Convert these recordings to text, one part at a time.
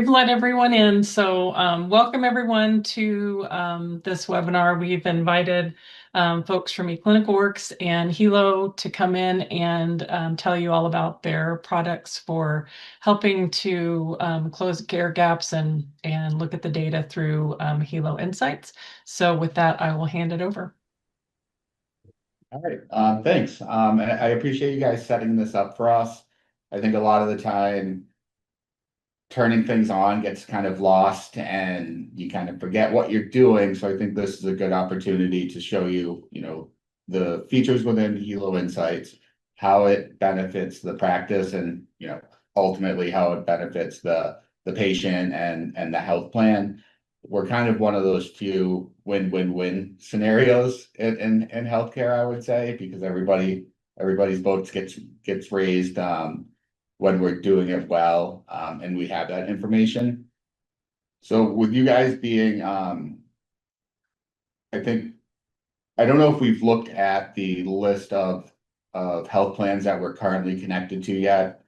we've let everyone in. So welcome everyone to this webinar. We've invited folks from eClinicalWorks and Healow to come in and tell you all about their products for helping to close care gaps and look at the data through Healow Insights. So with that, I will hand it over. All right, thanks. I appreciate you guys setting this up for us. I think a lot of the time turning things on gets kind of lost and you kind of forget what you're doing. So I think this is a good opportunity to show you, the features within Healow Insights, how it benefits the practice and, ultimately how it benefits the patient and the health plan. We're kind of one of those few win-win-win scenarios in healthcare, I would say, because everybody's votes gets raised when we're doing it well, and we have that information. So with you guys being, I don't know if we've looked at the list of health plans that we're currently connected to yet.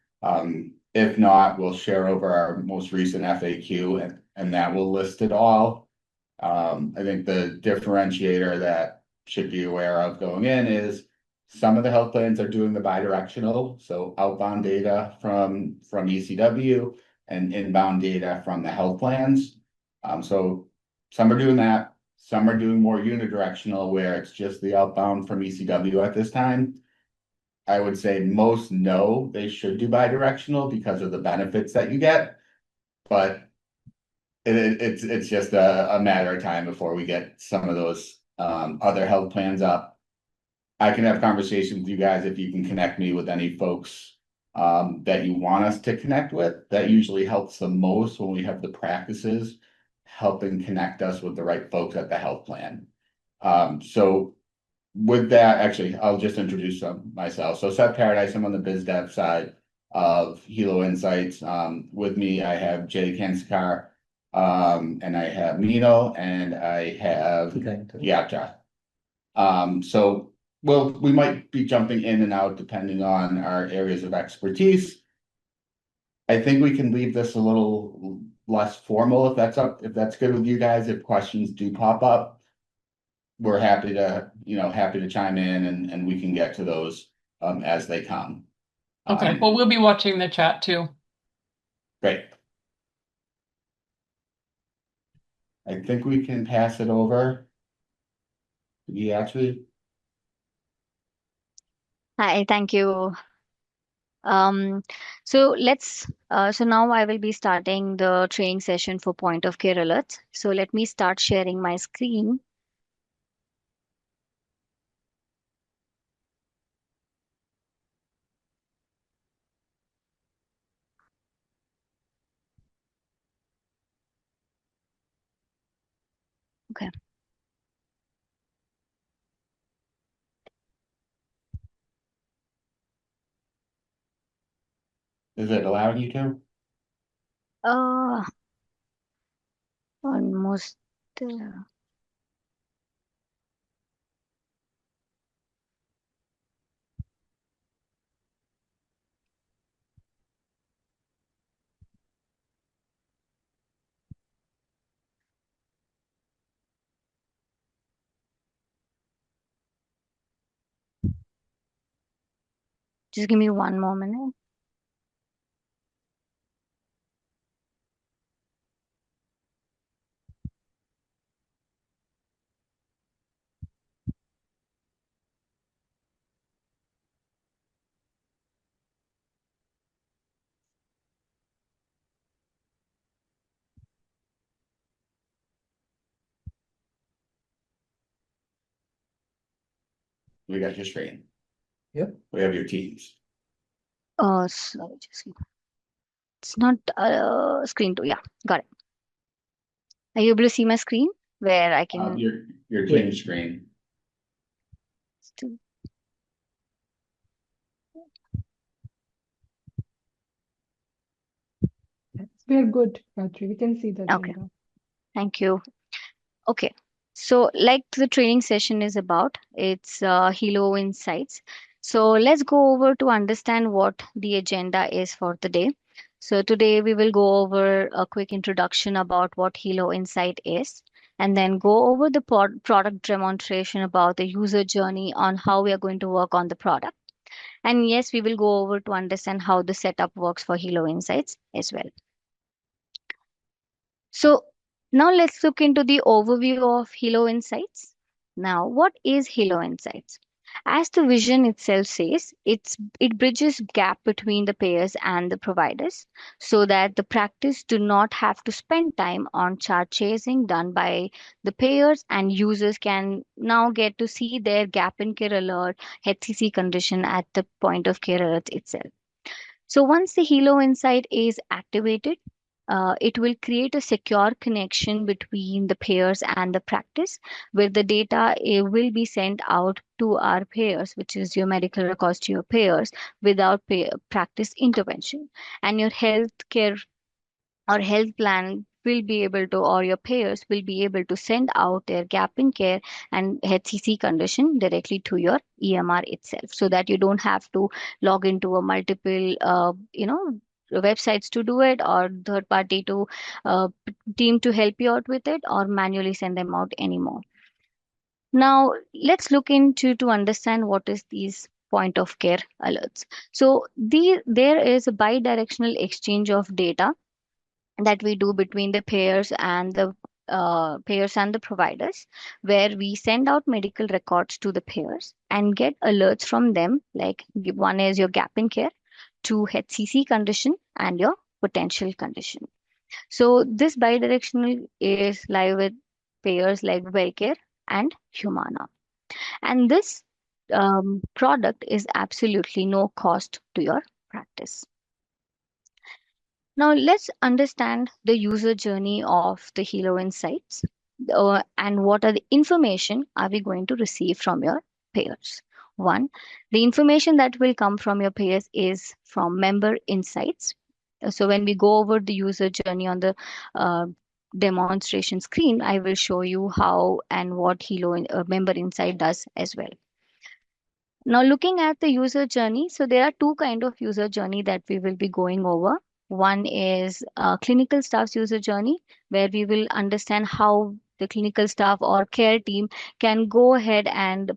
If not, we'll share over our most recent FAQ and that will list it all. I think the differentiator that should be aware of going in is some of the health plans are doing the bidirectional, so outbound data from ECW and inbound data from the health plans. So some are doing that, some are doing more unidirectional where it's just the outbound from ECW at this time. I would say most know they should do bidirectional because of the benefits that you get, but it's just a matter of time before we get some of those other health plans up. I can have conversations with you guys if you can connect me with any folks that you want us to connect with. That usually helps the most when we have the practices helping connect us with the right folks at the health plan. So with that, actually, I'll just introduce myself. So Seth Paradise, I'm on the biz dev side of Healow Insights. With me, I have Jay Kanskar, and I have Mino, and I have Yatra. So we might be jumping in and out depending on our areas of expertise. I think we can leave this a little less formal if that's good with you guys. If questions do pop up, we're happy to chime in and we can get to those as they come. Okay, well, we'll be watching the chat too. Great. I think we can pass it over to Beatrice. Hi, thank you. So now I will be starting the training session for point of care alerts. So let me start sharing my screen. Okay. Is it allowing you to? Almost. Just give me one more minute. We got your screen. Yep. We have your teams. Sorry, it's not screen 2. Yeah, got it. Are you able to see my screen where I can? Your team screen. We are good, Gayatri. We can see that. Okay. Thank you. Okay. So like the training session is about, it's Healow Insights. So let's go over to understand what the agenda is for the day. So today we will go over a quick introduction about what Healow Insight is, and then go over the product demonstration about the user journey on how we are going to work on the product. And yes, we will go over to understand how the setup works for Healow Insights as well. So now let's look into the overview of Healow Insights. Now, what is Healow Insights? As the vision itself says, it bridges gap between the payers and the providers so that the practice do not have to spend time on chart chasing done by the payers, and users can now get to see their gap in care alert, HCC condition at the point of care alert itself. So once the Helo Insight is activated, it will create a secure connection between the payers and the practice, where the data will be sent out to our payers, which is your medical records to your payers, without practice intervention. And your healthcare or health plan will be able to, or your payers will be able to send out their gap in care and HCC condition directly to your EMR itself, so that you don't have to log into a multiple, websites to do it, or third party to team to help you out with it, or manually send them out anymore. Now let's look into to understand what is these point of care alerts. So there is a bi-directional exchange of data that we do between the payers and the providers, where we send out medical records to the payers and get alerts from them, like one is your gap in care, to HCC condition and your potential condition. So this bidirectional is live with payers like Wellcare and Humana, and this product is absolutely no cost to your practice. Now let's understand the user journey of the Healow Insights, and what are the information are we going to receive from your payers. One, the information that will come from your payers is from member insights. So when we go over the user journey on the uh, demonstration screen, I will show you how and what Healow member insight does as well. Now, looking at the user journey, so there are two kind of user journey that we will be going over. One is clinical staff's user journey, where we will understand how the clinical staff or care team can go ahead and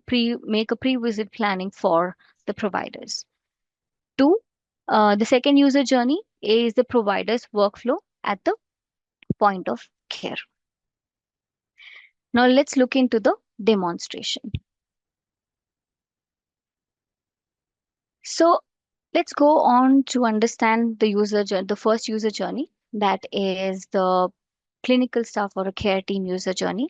make a pre-visit planning for the providers. Two, the second user journey is the provider's workflow at the point of care. Now, let's look into the demonstration. So let's go on to understand the the first user journey, that is the clinical staff or a care team user journey.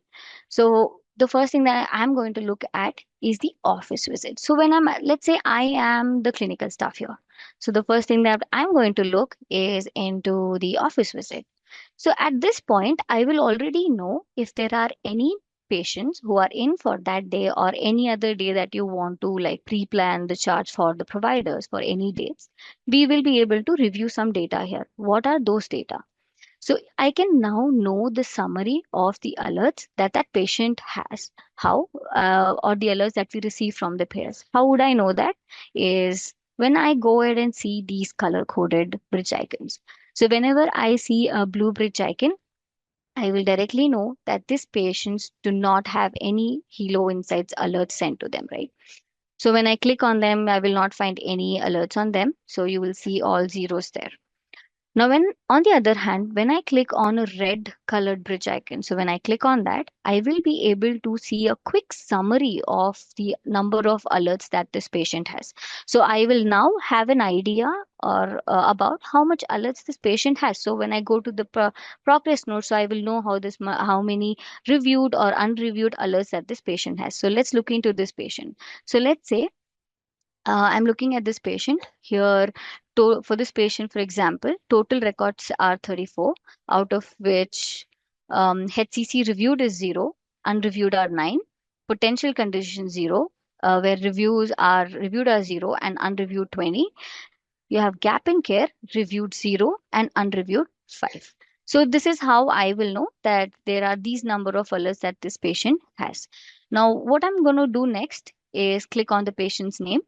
So the first thing that I'm going to look at is the office visit. So when let's say I am the clinical staff here. So the first thing that I'm going to look is into the office visit. So at this point, I will already know if there are any patients who are in for that day, or any other day that you want to like pre-plan the charge for the providers for any dates. We will be able to review some data here. What are those data? So I can now know the summary of the alerts that that patient has. How? Or the alerts that we receive from the payers. How would I know that? Is when I go ahead and see these color coded bridge icons. So whenever I see a blue bridge icon, I will directly know that these patients do not have any Helo Insights alerts sent to them, right? So when I click on them, I will not find any alerts on them. So you will see all zeros there. Now, on the other hand, when I click on a red colored bridge icon, so when I click on that, I will be able to see a quick summary of the number of alerts that this patient has. So I will now have an idea or about how much alerts this patient has. So when I go to the progress note, so I will know how many reviewed or unreviewed alerts that this patient has. So let's look into this patient. So let's say I'm looking at this patient here. For this patient, for example, total records are 34, out of which HCC reviewed is 0, unreviewed are 9, potential condition 0, where reviewed are 0 and unreviewed 20. You have gap in care, reviewed 0 and unreviewed 5. So this is how I will know that there are these number of alerts that this patient has. Now, what I'm going to do next is click on the patient's name.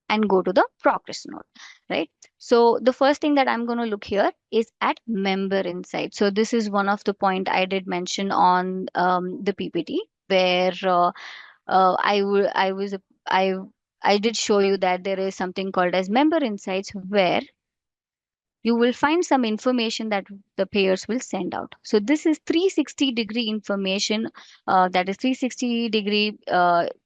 and go to the progress note, right? So the first thing that I'm going to look here is at member insight. So this is one of the point I did mention on the PPT, where I was I I did show you that there is something called as member insights, where you will find some information that the payers will send out. So this is 360-degree information, that is 360-degree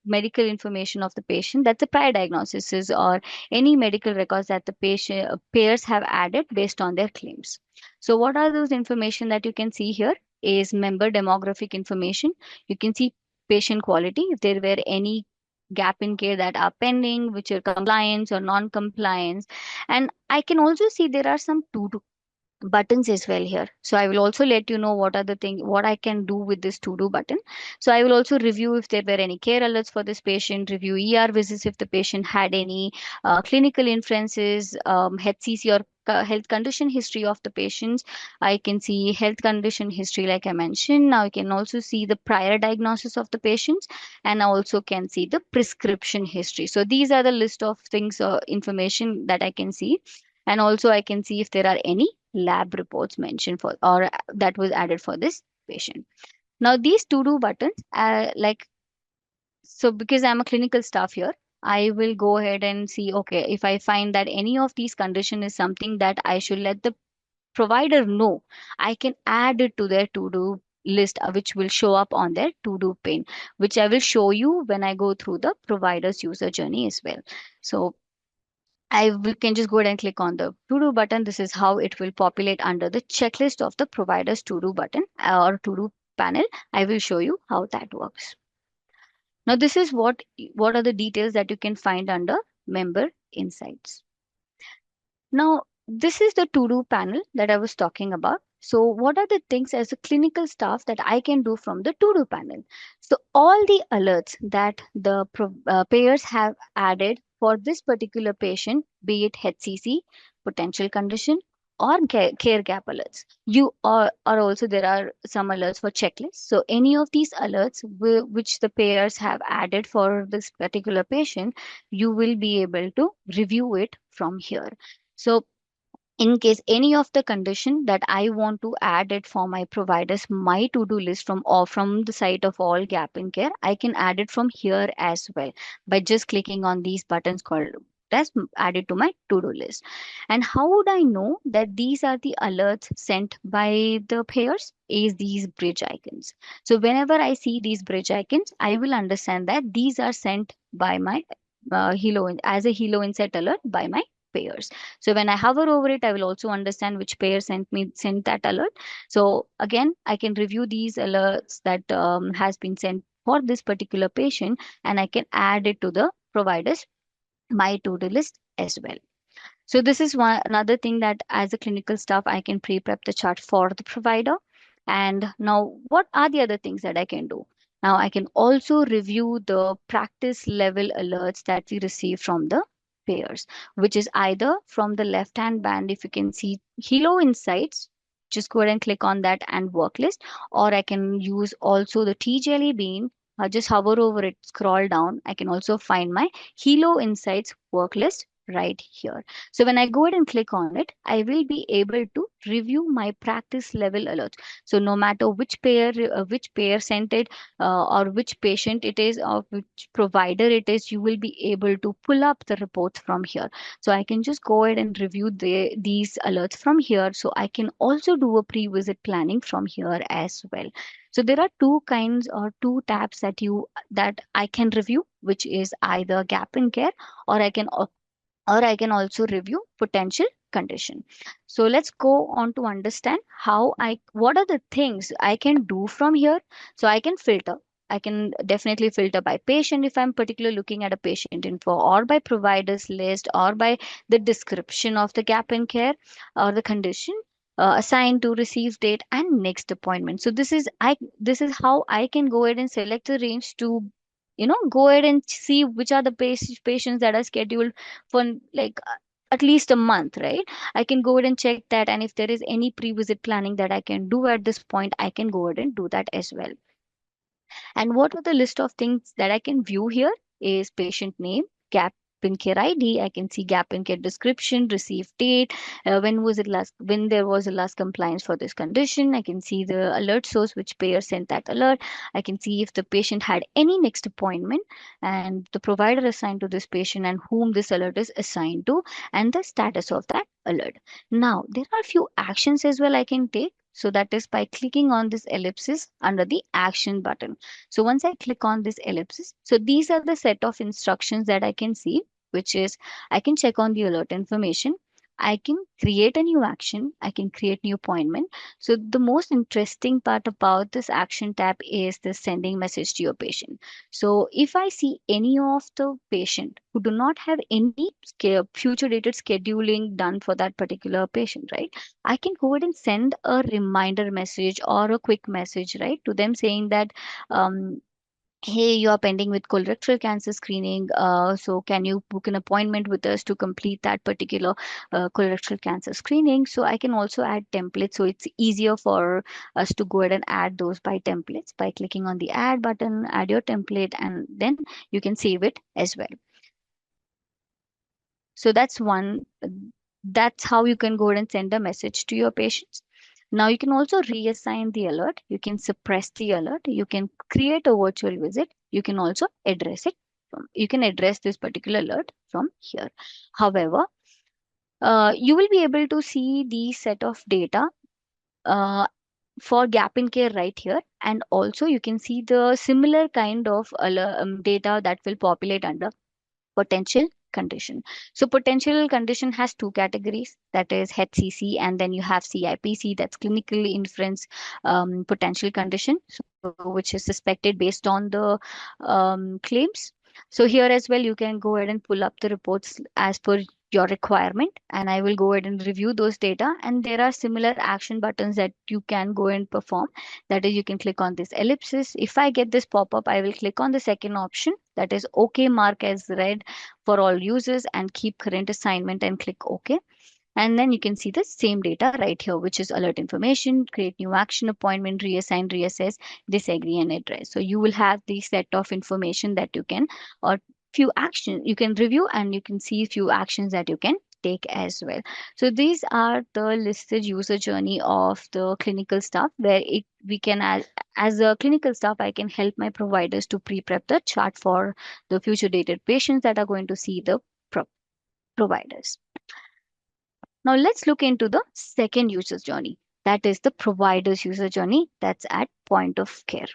medical information of the patient. That's the prior diagnosis or any medical records that the patient payers have added based on their claims. So what are those information that you can see here is member demographic information. You can see patient quality, if there were any gap in care that are pending, which are compliance or non-compliance. And I can also see there are some to-do buttons as well here. So I will also let you know what are the thing what I can do with this to-do button. So I will also review if there were any care alerts for this patient, review ER visits if the patient had any clinical inferences, HCC or health condition history of the patients. I can see health condition history like I mentioned. Now I can also see the prior diagnosis of the patients, and I also can see the prescription history. So these are the list of things, information that I can see. And also I can see if there are any lab reports mentioned for or that was added for this patient. Now these to do buttons, so because I'm a clinical staff here, I will go ahead and see, okay, if I find that any of these condition is something that I should let the provider know, I can add it to their to do list, which will show up on their to do pane, which I will show you when I go through the provider's user journey as well. So can just go ahead and click on the to do button. This is how it will populate under the checklist of the provider's to do button or to do panel. I will show you how that works. Now, this is what are the details that you can find under member insights. Now, this is the to-do panel that I was talking about. So, what are the things as a clinical staff that I can do from the to-do panel? So, all the alerts that the payers have added for this particular patient, be it HCC, potential condition, or care gap alerts. Are also there are some alerts for checklists. So, any of these alerts which the payers have added for this particular patient, you will be able to review it from here. So in case any of the condition that I want to add it for my providers, my to-do list from the site of all gap in care, I can add it from here as well by just clicking on these buttons called as added to my to-do list. And how would I know that these are the alerts sent by the payers? Is these bridge icons. So whenever I see these bridge icons, I will understand that these are sent by my as a Healow insight alert by my payers. So when I hover over it, I will also understand which payer sent that alert. So again, I can review these alerts that has been sent for this particular patient, and I can add it to the provider's my to-do list as well. So this is one another thing that as a clinical staff, I can pre-prep the chart for the provider. And now what are the other things that I can do? Now I can also review the practice level alerts that we receive from the payers, which is either from the left-hand band, if you can see Hilo Insights, just go ahead and click on that and work list, or I can use also the TJLE bean. Just hover over it, scroll down. I can also find my Hilo Insights work list right here. So when I go ahead and click on it, I will be able to review my practice level alerts. So no matter which payer sent it, or which patient it is, or which provider it is, you will be able to pull up the reports from here. So I can just go ahead and review these alerts from here. So I can also do a pre-visit planning from here as well. So there are two kinds or two tabs that I can review, which is either gap in care, or I can also review potential condition. So let's go on to understand what are the things I can do from here. So I can filter. I can definitely filter by patient if I'm particularly looking at a patient info, or by providers list, or by the description of the gap in care or the condition, assigned to receive date and next appointment. So this is how I can go ahead and select the range to go ahead and see which are the patients that are scheduled for like at least a month, right? I can go ahead and check that, and if there is any pre-visit planning that I can do at this point, I can go ahead and do that as well. And what are the list of things that I can view here is patient name, gap in care ID. I can see gap in care description, received date, when there was the last compliance for this condition. I can see the alert source, which payer sent that alert. I can see if the patient had any next appointment and the provider assigned to this patient and whom this alert is assigned to, and the status of that alert. Now, there are a few actions as well I can take. So that is by clicking on this ellipsis under the action button. So once I click on this ellipsis, so these are the set of instructions that I can see, which is I can check on the alert information. I can create a new action. I can create new appointment. So the most interesting part about this action tab is the sending message to your patient. So if I see any of the patient who do not have any future dated scheduling done for that particular patient, right? I can go ahead and send a reminder message or a quick message, right, to them saying that, hey, you are pending with colorectal cancer screening. So can you book an appointment with us to complete that particular colorectal cancer screening? So I can also add templates. So it's easier for us to go ahead and add those by templates by clicking on the add button, add your template, and then you can save it as well. So that's how you can go ahead and send a message to your patients. Now you can also reassign the alert. You can suppress the alert. You can create a virtual visit. You can also address it. You can address this particular alert from here. However, you will be able to see the set of data uh, for gap in care right here. And also you can see the similar kind of data that will populate under potential condition. So potential condition has two categories, that is HCC, and then you have CIPC, that's clinically inference potential condition, so which is suspected based on the claims. So here as well, you can go ahead and pull up the reports as per your requirement, and I will go ahead and review those data. And there are similar action buttons that you can go and perform. That is, you can click on this ellipsis. If I get this pop-up, I will click on the second option, that is OK, mark as read for all users, and keep current assignment and click OK. And then you can see the same data right here, which is alert information, create new action, appointment, reassign, reassess, disagree, and address. So you will have the set of information that you can, or few actions you can review, and you can see few actions that you can take as well. So these are the listed user journey of the clinical staff, where we can, as a clinical staff, I can help my providers to pre-prep the chart for the future dated patients that are going to see the providers. Now let's look into the second user journey. That is the provider's user journey, that's at point of care.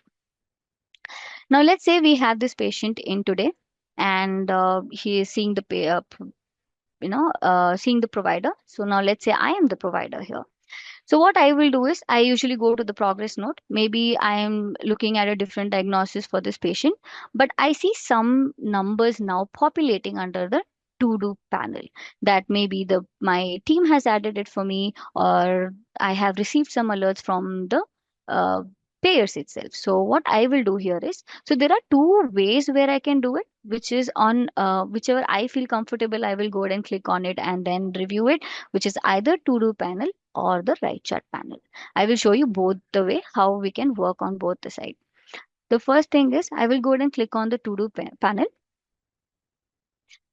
Now let's say we have this patient in today, and he is seeing the seeing the provider. So now let's say I am the provider here. So what I will do is I usually go to the progress note. Maybe I am looking at a different diagnosis for this patient, but I see some numbers now populating under the to do panel, that maybe the my team has added it for me, or I have received some alerts from the uh, payers itself. So what I will do here is, so there are two ways where I can do it, which is on whichever I feel comfortable, I will go ahead and click on it and then review it, which is either to do panel or the right chart panel. I will show you both the way how we can work on both the side. The first thing is I will go ahead and click on the to do panel.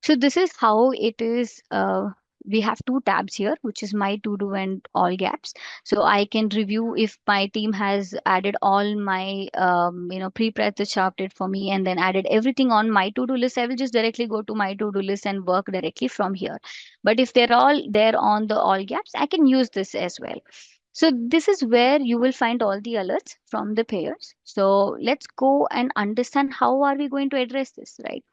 So this is how it is. We have two tabs here, which is my to do and all gaps. So I can review if my team has added all my pre-prep the chapter for me and then added everything on my to do list. I will just directly go to my to do list and work directly from here. But if they're all there on the all gaps, I can use this as well. So this is where you will find all the alerts from the payers. So let's go and understand how are we going to address this, right?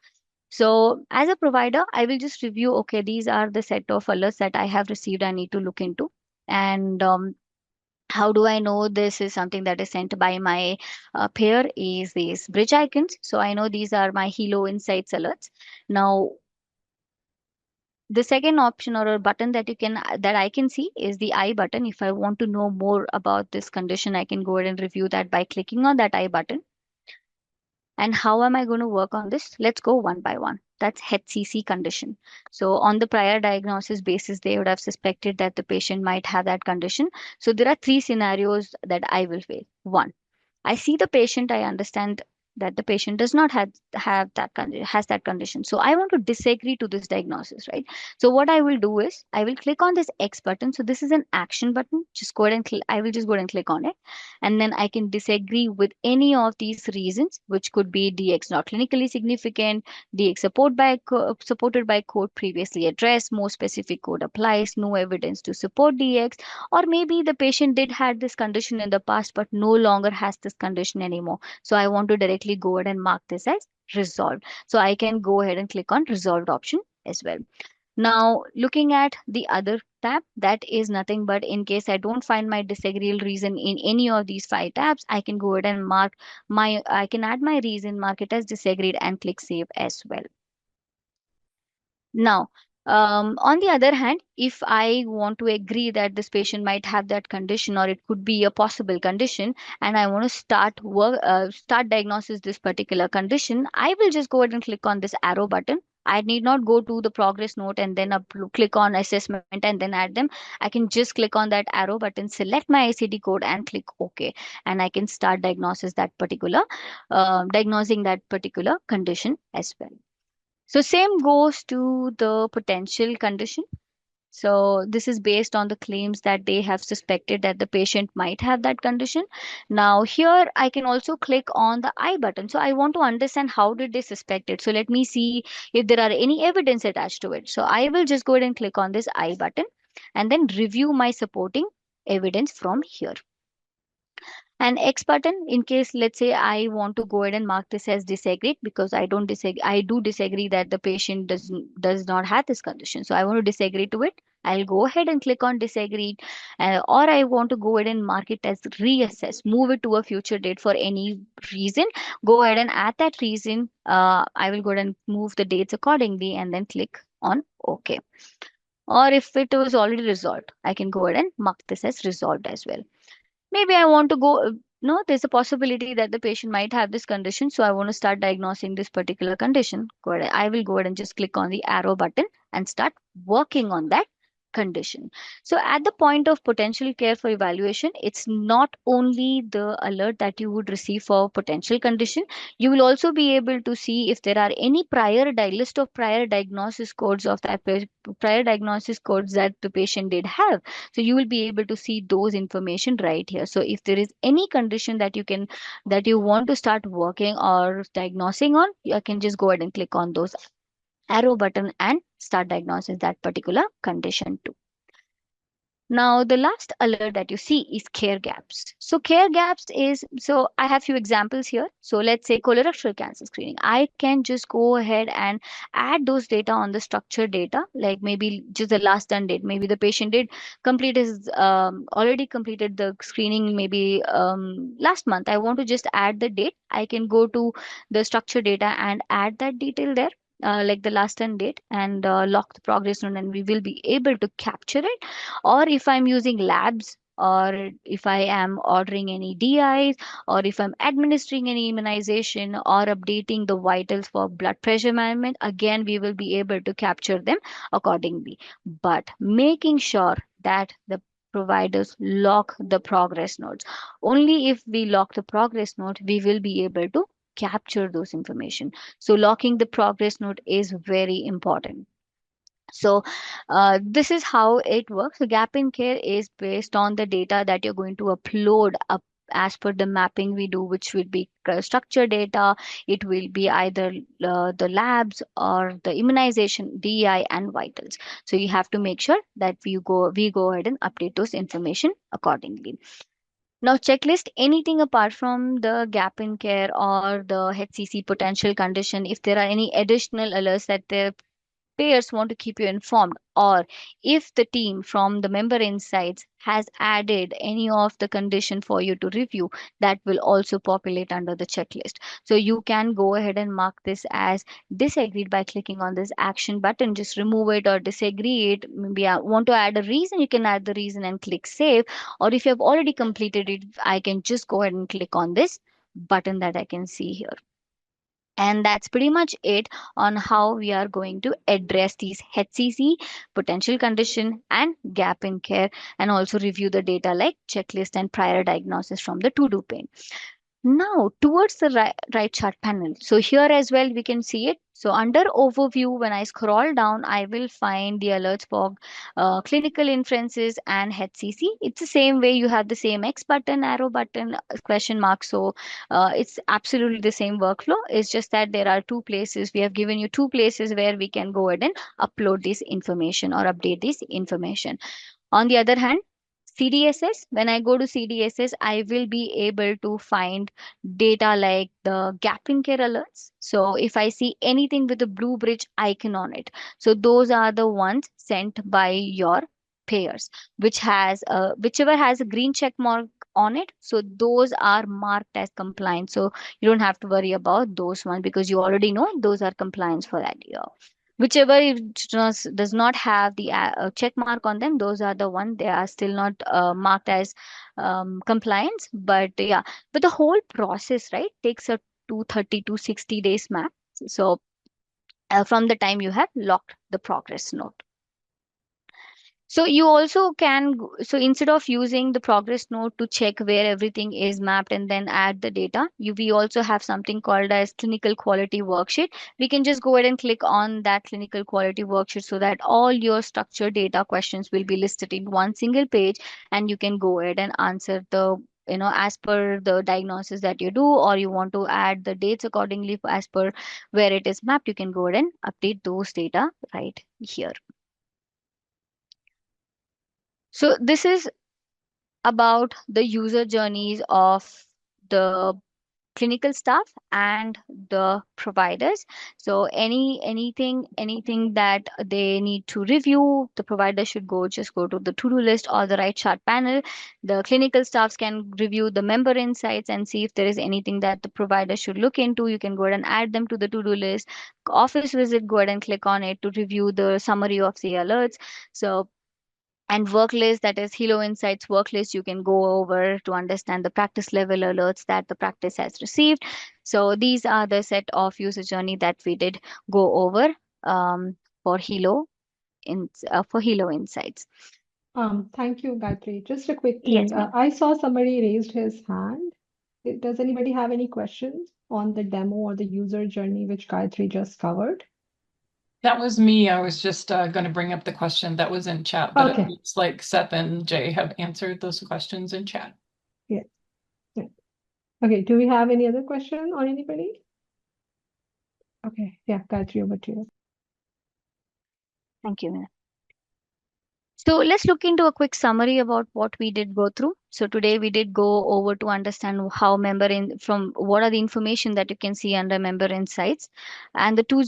So as a provider, I will just review, okay, these are the set of alerts that I have received, I need to look into. And how do I know this is something that is sent by my payer is these bridge icons. So I know these are my Healow Insights alerts. Now, the second option or a button that I can see is the I button. If I want to know more about this condition, I can go ahead and review that by clicking on that I button. And how am I going to work on this? Let's go one by one. That's HCC condition. So on the prior diagnosis basis, they would have suspected that the patient might have that condition. So there are three scenarios that I will face. One, I see the patient, I understand that the patient does not have that has that condition. So I want to disagree to this diagnosis, right? So what I will do is I will click on this X button. So this is an action button. Just go ahead and I will just go ahead and click on it, and then I can disagree with any of these reasons, which could be DX not clinically significant, DX supported by code previously addressed, more specific code applies, no evidence to support DX, or maybe the patient did had this condition in the past but no longer has this condition anymore. So I want to directly go ahead and mark this as resolved. So I can go ahead and click on resolved option as well. Now, looking at the other tab, that is nothing but in case I don't find my disagreeable reason in any of these five tabs, I can go ahead and I can add my reason, mark it as disagreed, and click save as well. Now, on the other hand, if I want to agree that this patient might have that condition or it could be a possible condition, and I want to start diagnosis this particular condition, I will just go ahead and click on this arrow button. I need not go to the progress note and then click on assessment and then add them. I can just click on that arrow button, select my ICD code, and click OK, and I can start diagnosing that particular condition as well. So same goes to the potential condition. So this is based on the claims that they have suspected that the patient might have that condition. Now here I can also click on the I button. So I want to understand how did they suspect it. So let me see if there are any evidence attached to it. So I will just go ahead and click on this I button and then review my supporting evidence from here. And X button, in case let's say I want to go ahead and mark this as disagreed because I do disagree that the patient does not have this condition. So I want to disagree to it. I'll go ahead and click on disagreed, or I want to go ahead and mark it as reassess, move it to a future date for any reason. Go ahead and add that reason. I will go ahead and move the dates accordingly and then click on OK. Or if it was already resolved, I can go ahead and mark this as resolved as well. Maybe I want to go, no, there's a possibility that the patient might have this condition. So I want to start diagnosing this particular condition. Go ahead. I will go ahead and just click on the arrow button and start working on that condition. So at the point of potential care for evaluation, it's not only the alert that you would receive for potential condition, you will also be able to see if there are any list of prior diagnosis codes of prior diagnosis codes that the patient did have. So you will be able to see those information right here. So if there is any condition that you want to start working or diagnosing on, you can just go ahead and click on those arrow button and start diagnosing that particular condition too. Now, the last alert that you see is care gaps. So care gaps so I have few examples here. So let's say colorectal cancer screening. I can just go ahead and add those data on the structured data, like maybe just the last done date. Maybe the patient did complete his, already completed the screening maybe last month. I want to just add the date. I can go to the structured data and add that detail there. Like the last done date and lock the progress note, and we will be able to capture it. Or if I'm using labs, or if I am ordering any DIs, or if I'm administering any immunization or updating the vitals for blood pressure management, again, we will be able to capture them accordingly. But making sure that the providers lock the progress notes. Only if we lock the progress note, we will be able to capture those information. So locking the progress note is very important. So this is how it works. The gap in care is based on the data that you're going to upload up as per the mapping we do, which will be structured data. It will be either the labs or the immunization, DI, and vitals. So you have to make sure that we go ahead and update those information accordingly. Now, checklist anything apart from the gap in care or the HCC potential condition. If there are any additional alerts that the payers want to keep you informed, or if the team from the member insights has added any of the condition for you to review, that will also populate under the checklist. So you can go ahead and mark this as disagreed by clicking on this action button. Just remove it or disagree it. Maybe I want to add a reason, you can add the reason and click save. Or if you have already completed it, I can just go ahead and click on this button that I can see here. And that's pretty much it on how we are going to address these HCC, potential condition, and gap in care, and also review the data like checklist and prior diagnosis from the to-do pane. Now, towards the right chart panel. So here as well, we can see it. So under overview, when I scroll down, I will find the alerts for clinical inferences and HCC. It's the same way you have the same X button, arrow button, question mark. So it's absolutely the same workflow. It's just that there are two places. We have given you two places where we can go ahead and upload this information or update this information. On the other hand, CDSS, when I go to CDSS, I will be able to find data like the gap in care alerts. So if I see anything with a blue bridge icon on it, so those are the ones sent by your payers, whichever has a green check mark on it. So those are marked as compliant. So you don't have to worry about those ones because you already know those are compliance for that year. Whichever it does not have the check mark on them, those are the one they are still not marked as compliance. But yeah, but the whole process, right, takes a 230 to 60 days max. So from the time you have locked the progress note. So you also can, so instead of using the progress note to check where everything is mapped and then add the data, we also have something called as clinical quality worksheet. We can just go ahead and click on that clinical quality worksheet so that all your structured data questions will be listed in one single page, and you can go ahead and answer the, as per the diagnosis that you do, or you want to add the dates accordingly as per where it is mapped, you can go ahead and update those data right here. So this is about the user journeys of the clinical staff and the providers. So anything that they need to review, the provider should just go to the to-do list or the right chart panel. The clinical staffs can review the member insights and see if there is anything that the provider should look into. You can go ahead and add them to the to-do list. Office visit, go ahead and click on it to review the summary of the alerts. So, and work list, that is Healow Insights work list, you can go over to understand the practice level alerts that the practice has received. So these are the set of user journey that we did go over for Healow Insights. Thank you, Gayatri. Just a quick Yes, thing. ma'am. I saw somebody raised his hand. Does anybody have any questions on the demo or the user journey which Gayatri just covered? That was me. I was just going to bring up the question that was in chat, but it Okay. looks like Seth and Jay have answered those questions in chat. Yeah. Yeah. Okay. Do we have any other question on anybody? Okay. Yeah, Gayatri, over to you. Thank you, ma'am. So let's look into a quick summary about what we did go through. So today we did go over to understand how from what are the information that you can see under member insights, and the two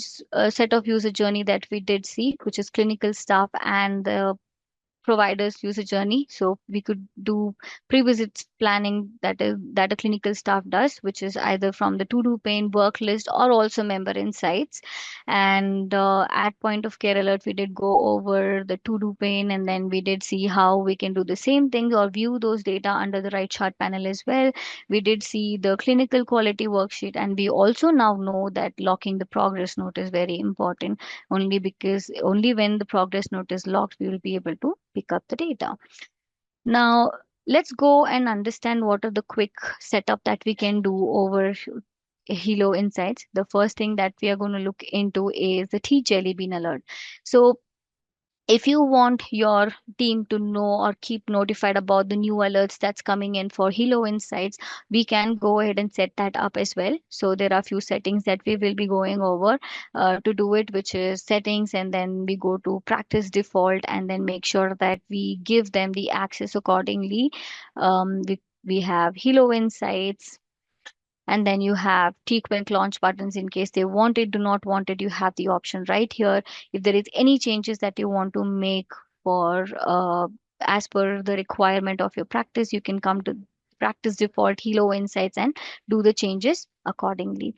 set of user journey that we did see, which is clinical staff and the providers user journey. So we could do pre-visit planning, that a clinical staff does, which is either from the to-do pane, work list, or also member insights. And at point of care alert, we did go over the to-do pane, and then we did see how we can do the same thing or view those data under the right chart panel as well. We did see the clinical quality worksheet, and we also now know that locking the progress note is very important, only when the progress note is locked, we will be able to pick up the data. Now, let's go and understand what are the quick setup that we can do over Healow Insights. The first thing that we are going to look into is the Tea Jelly Bean alert. So if you want your team to know or keep notified about the new alerts that's coming in for Healow Insights, we can go ahead and set that up as well. So there are a few settings that we will be going over to do it, which is settings, and then we go to practice default, and then make sure that we give them the access accordingly. We have Healow Insights, and then you have T-Quick launch buttons in case they want it, do not want it. You have the option right here. If there is any changes that you want to make for as per the requirement of your practice, you can come to practice default Healow Insights and do the changes accordingly.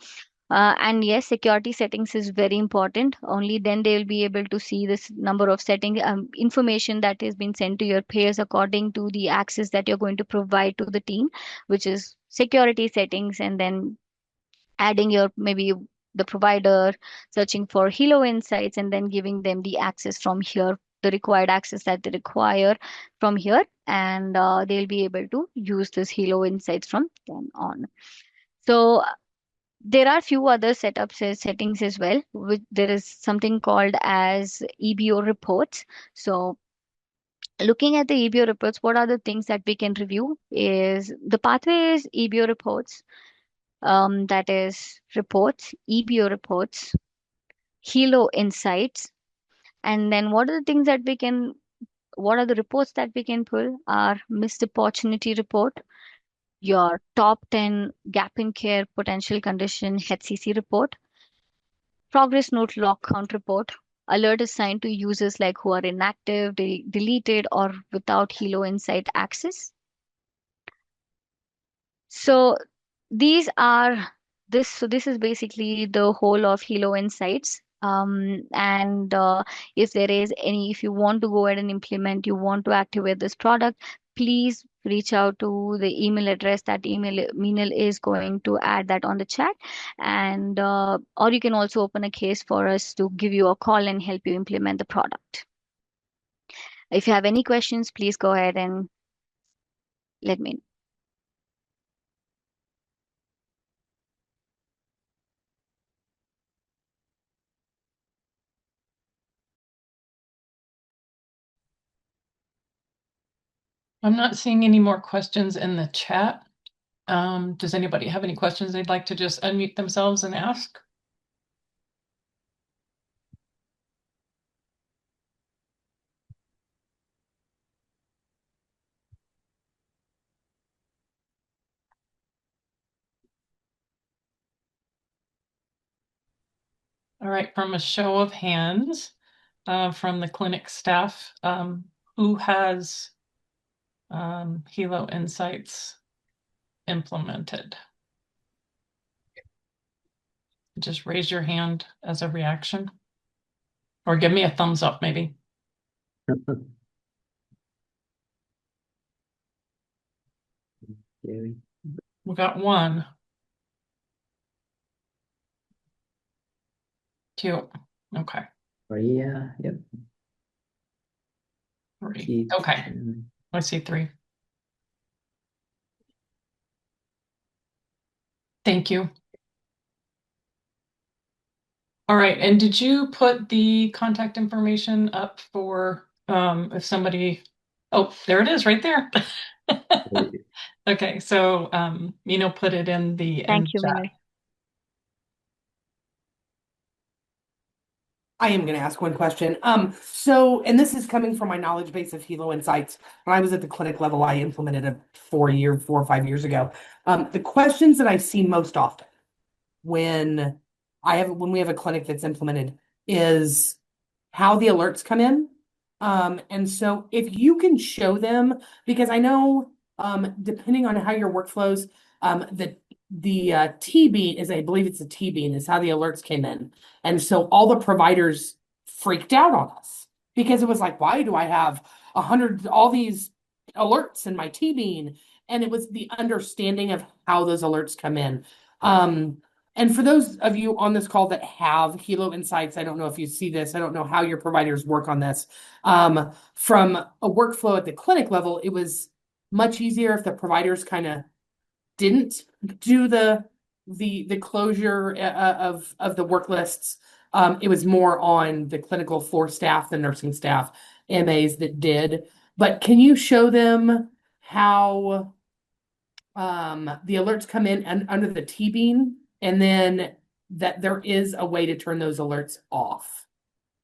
And yes, security settings is very important. Only then they will be able to see this number of setting information that has been sent to your payers according to the access that you're going to provide to the team, which is security settings, and then adding your maybe the provider, searching for Healow Insights, and then giving them the access from here, the required access that they require from here, and they'll be able to use this Healow Insights from then on. So there are few other settings as well. There is something called as EBO reports. So looking at the EBO reports, what are the things that we can review is the pathway is EBO reports, that is reports, EBO reports, Healow insights, and then what are the reports that we can pull are missed opportunity report, your top 10 gap in care potential condition HCC report, progress note log count report, alert assigned to users like who are inactive, deleted, or without Helo Insight access. So these are this is basically the whole of Helo Insights. And if you want to go ahead and implement, you want to activate this product, please reach out to the email address. That email is going to add that on the chat, and or you can also open a case for us to give you a call and help you implement the product. If you have any questions, please go ahead and let me know. I'm not seeing any more questions in the chat. Does anybody have any questions they'd like to just unmute themselves and ask? All right, from a show of hands, from the clinic staff, who has Helo Insights implemented? Just raise your hand as a reaction, or give me a thumbs up, maybe. We got 1, 2. Okay. Yeah, yep. 3. Okay. I see 3. Thank you. All right, and did you put the contact information up for if somebody, oh, there it is right there. Okay, so put it in the Thank you, chat. Minal. I am going to ask one question. And this is coming from my knowledge base of Helo Insights. When I was at the clinic level, I implemented it 4 or 5 years ago. The questions that I see most often when we have a clinic that's implemented is how the alerts come in. And so if you can show them, because I know, depending on how your workflows, the T bean is, I believe it's a T bean, is how the alerts came in. And so all the providers freaked out on us because it was like, why do I have all these alerts in my T bean? And it was the understanding of how those alerts come in. And for those of you on this call that have Helo Insights, I don't know if you see this, I don't know how your providers work on this. From a workflow at the clinic level, it was much easier if the providers kind of didn't do the closure of the work lists. It was more on the clinical floor staff, the nursing staff, MAs that did. But can you show them how the alerts come in under the T bean, and then that there is a way to turn those alerts off?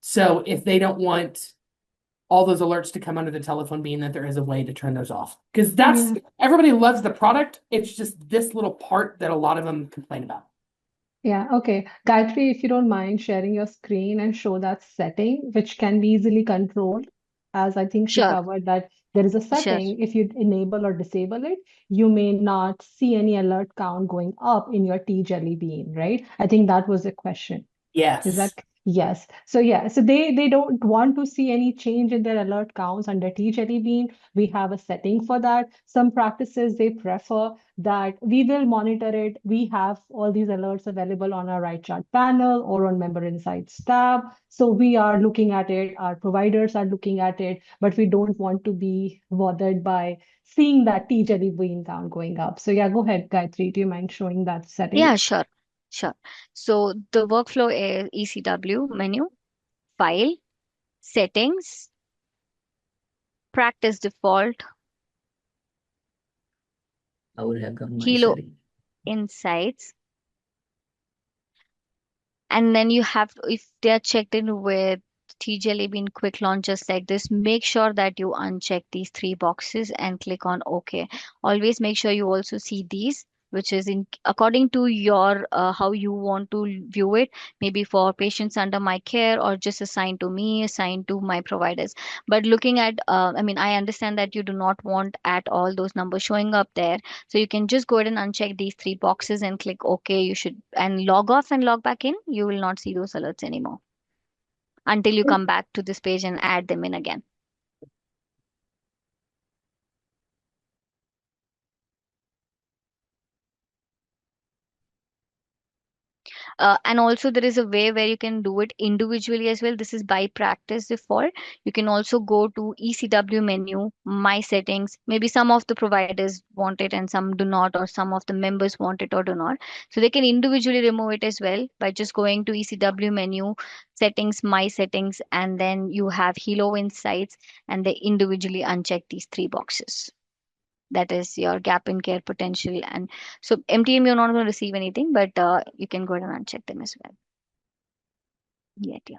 So if they don't want all those alerts to come under the telephone bean, that there is a way to turn those off. Because everybody loves the product. It's just this little part that a lot of them complain about. Yeah, okay. Gayatri, if you don't mind sharing your screen and show that setting, which can be easily controlled, as I think she Sure, covered that there is a sure. setting, if you enable or disable it, you may not see any alert count going up in your T Jelly Bean, right? I think that was the question. Is Yes. that Yes. So yeah, so they don't want to see any change in their alert counts under T Jelly Bean. We have a setting for that. Some practices they prefer that we will monitor it. We have all these alerts available on our right chart panel or on Member Insights tab. So we are looking at it, our providers are looking at it, but we don't want to be bothered by seeing that T Jelly Bean count going up. So yeah, go ahead, Gayatri. Do you mind showing that setting? Yeah, sure. Sure. So the workflow is ECW menu, file, settings, practice default, I would have done my Healow setting. insights, and then you have if they are checked in with T-Jelly Bean quick launch just like this, make sure that you uncheck these three boxes and click on OK. Always make sure you also see these, which is in according to your how you want to view it, maybe for patients under my care or just assigned to me, assigned to my providers. But looking at I mean, I understand that you do not want at all those numbers showing up there, so you can just go ahead and uncheck these three boxes and click OK. You should and log off and log back in. You will not see those alerts anymore until you come back to this page and add them in again. And also there is a way where you can do it individually as well. This is by practice default. You can also go to ECW menu, my settings. Maybe some of the providers want it and some do not, or some of the members want it or do not. So they can individually remove it as well by just going to ECW menu, settings, my settings, and then you have Healow Insights, and they individually uncheck these three boxes. That is your gap in care potential. And so MTM, you're not going to receive anything, but you can go ahead and uncheck them as well. Yet, yeah.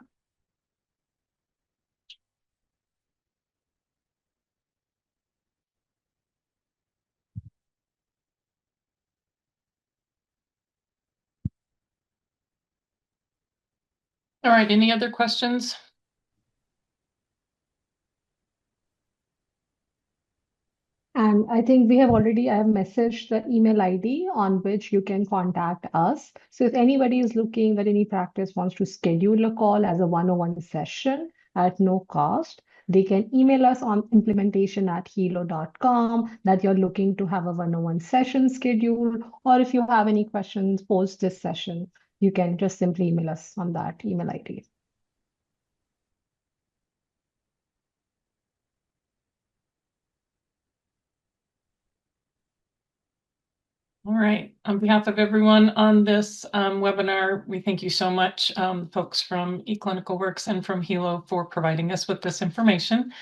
All right, any other questions? And I think I have messaged the email ID on which you can contact us. So if anybody is looking that any practice wants to schedule a call as a 101 session at no cost, they can email us on implementation@healow.com that you're looking to have a 101 session scheduled. Or if you have any questions post this session, you can just simply email us on that email ID. All right. On behalf of everyone on this webinar, we thank you so much, folks from eClinicalWorks and from Healow, for providing us with this information.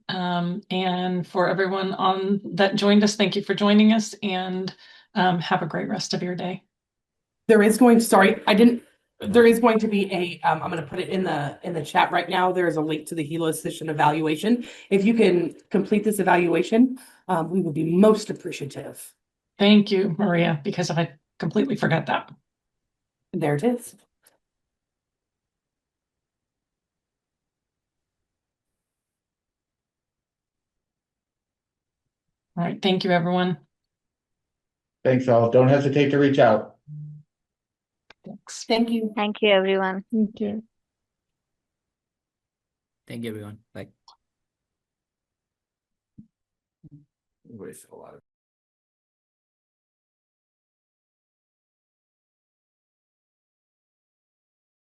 And for everyone that joined us, thank you for joining us, and have a great rest of your day. There is going to be a I'm going to put it in the chat right now. There is a link to the Healow session evaluation. If you can complete this evaluation, we would be most appreciative. Thank you, Maria, because I completely forgot that. There it is. All right. Thank you, everyone. Thanks all. Don't hesitate to reach out. Thanks. Thank you. Thank you, everyone. Thank you. Thank you, everyone. Bye. Waste a lot of